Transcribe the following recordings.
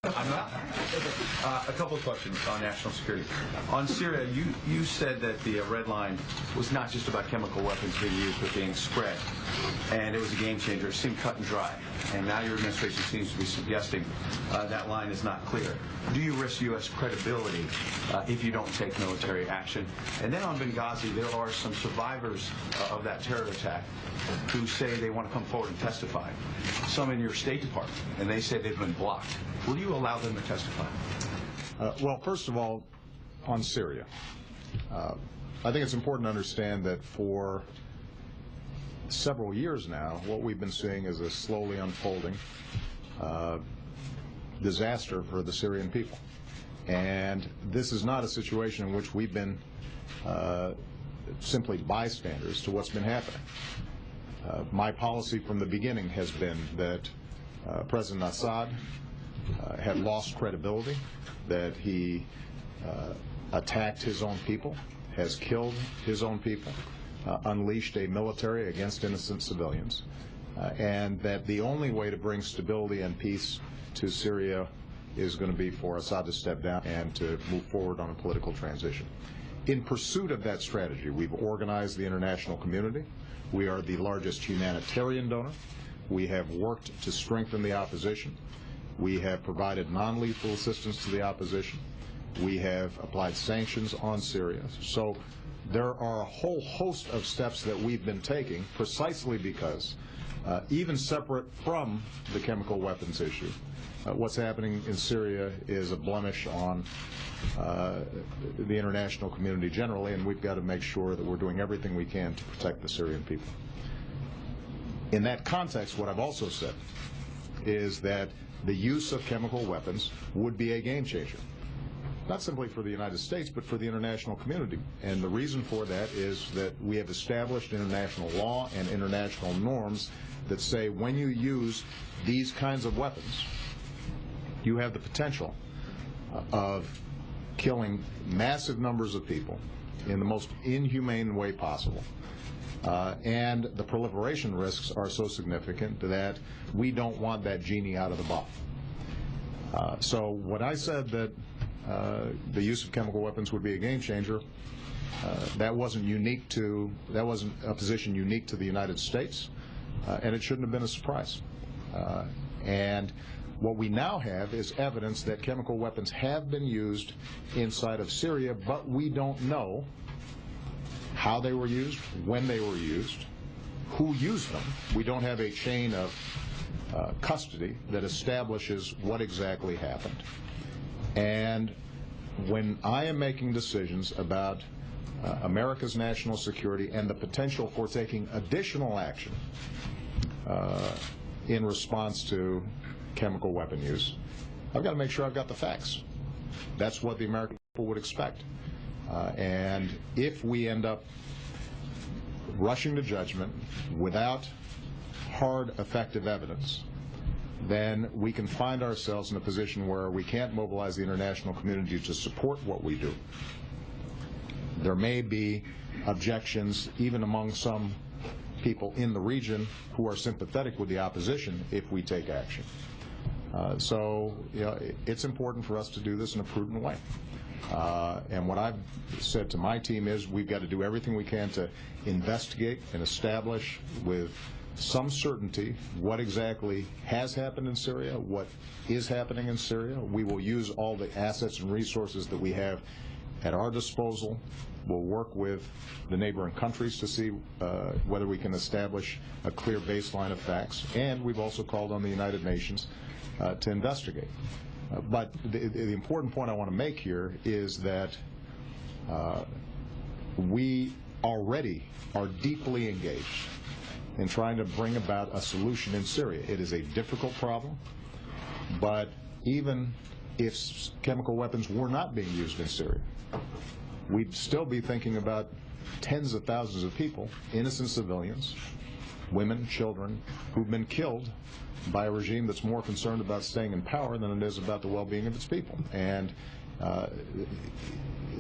I'm not. A couple of questions on national security. On Syria, you said that the red line was not just about chemical weapons being used, but being spread. And it was a game changer. It seemed cut and dry. And now your administration seems to be suggesting that line is not clear. Do you risk U.S. credibility if you don't take military action? And then on Benghazi, there are some survivors of that terror attack who say they want to come forward and testify. Some in your State Department, and they say they've been blocked. Will you allow them to testify? Well, first of all, on Syria, I think it's important to understand that for several years now, what we've been seeing is a slowly unfolding disaster for the Syrian people. And this is not a situation in which we've been simply bystanders to what's been happening. My policy from the beginning has been that President Assad had lost credibility, that he attacked his own people, has killed his own people, unleashed a military against innocent civilians, and that the only way to bring stability and peace to Syria is going to be for Assad to step down and to move forward on a political transition. In pursuit of that strategy, we've organized the international community. We are the largest humanitarian donor. We have worked to strengthen the opposition. We have provided non-lethal assistance to the opposition. We have applied sanctions on Syria. So there are a whole host of steps that we've been taking precisely because, even separate from the chemical weapons issue, what's happening in Syria is a blemish on the international community generally, and we've got to make sure that we're doing everything we can to protect the Syrian people. In that context, what I've also said is that the use of chemical weapons would be a game changer, not simply for the United States, but for the international community. And the reason for that is that we have established international law and international norms that say when you use these kinds of weapons, you have the potential of killing massive numbers of people in the most inhumane way possible. And the proliferation risks are so significant that we don't want that genie out of the bottle. So when I said that the use of chemical weapons would be a game changer, that wasn't a position unique to the United States, and it shouldn't have been a surprise. And what we now have is evidence that chemical weapons have been used inside of Syria, but we don't know how they were used, when they were used, who used them. We don't have a chain of custody that establishes what exactly happened. And when I am making decisions about America's national security and the potential for taking additional action in response to chemical weapon use, I've got to make sure I've got the facts. That's what the American people would expect. And if we end up rushing to judgment without hard, effective evidence, then we can find ourselves in a position where we can't mobilize the international community to support what we do. There may be objections even among some people in the region who are sympathetic with the opposition if we take action. So it's important for us to do this in a prudent way. And what I've said to my team is we've got to do everything we can to investigate and establish with some certainty what exactly has happened in Syria, what is happening in Syria. We will use all the assets and resources that we have at our disposal. We'll work with the neighboring countries to see whether we can establish a clear baseline of facts. And we've also called on the United Nations to investigate. But the important point I want to make here is that we already are deeply engaged in trying to bring about a solution in Syria. It is a difficult problem, but even if chemical weapons were not being used in Syria, we'd still be thinking about tens of thousands of people, innocent civilians, women, children, who've been killed by a regime that's more concerned about staying in power than it is about the well-being of its people. And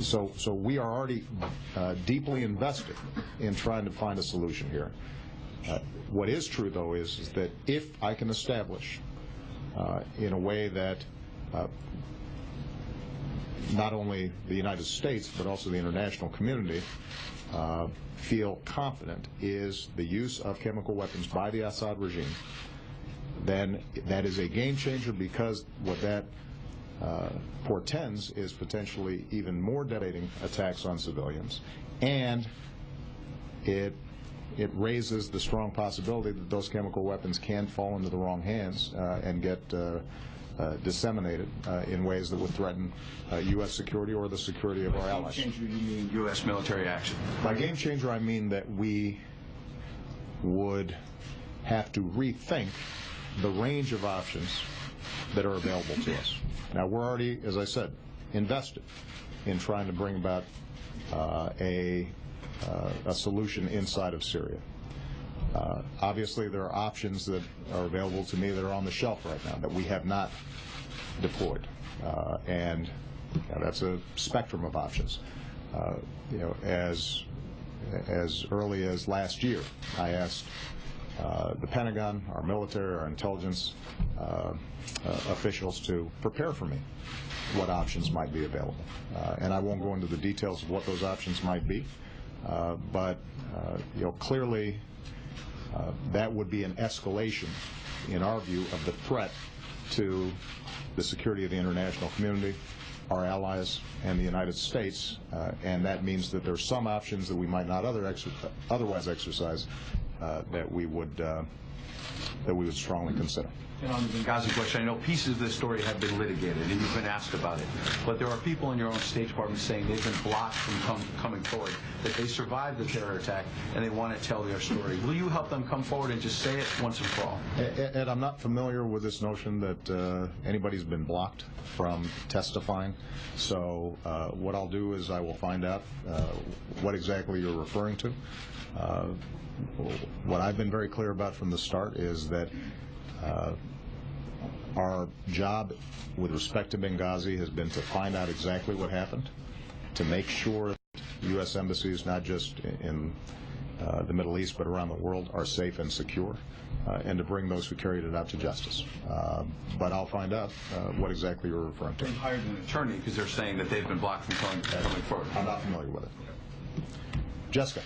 so we are already deeply invested in trying to find a solution here. What is true, though, is that if I can establish in a way that not only the United States but also the international community feel confident is the use of chemical weapons by the Assad regime, then that is a game changer, because what that portends is potentially even more devastating attacks on civilians, and it raises the strong possibility that those chemical weapons can fall into the wrong hands and get disseminated in ways that would threaten U.S. security or the security of our allies. By game changer, you mean U.S. military action? By game changer, I mean that we would have to rethink the range of options that are available to us. Now, we're already, as I said, invested in trying to bring about a solution inside of Syria. Obviously, there are options that are available to me that are on the shelf right now that we have not deployed, and that's a spectrum of options. As early as last year, I asked the Pentagon, our military, our intelligence officials to prepare for me what options might be available. And I won't go into the details of what those options might be, but clearly that would be an escalation, in our view, of the threat to the security of the international community, our allies, and the United States, and that means that there are some options that we might not otherwise exercise that we would strongly consider. And on the Benghazi question, I know pieces of this story have been litigated, and you've been asked about it. But there are people in your own State Department saying they've been blocked from coming forward, that they survived the terror attack, and they want to tell their story. Will you help them come forward and just say it once and for all? Ed, I'm not familiar with this notion that anybody's been blocked from testifying. So what I'll do is I will find out what exactly you're referring to. What I've been very clear about from the start is that our job with respect to Benghazi has been to find out exactly what happened, to make sure that U.S. embassies, not just in the Middle East but around the world, are safe and secure, and to bring those who carried it out to justice. But I'll find out what exactly you're referring to. They've hired an attorney because they're saying that they've been blocked from coming forward. I'm not familiar with it. Jessica.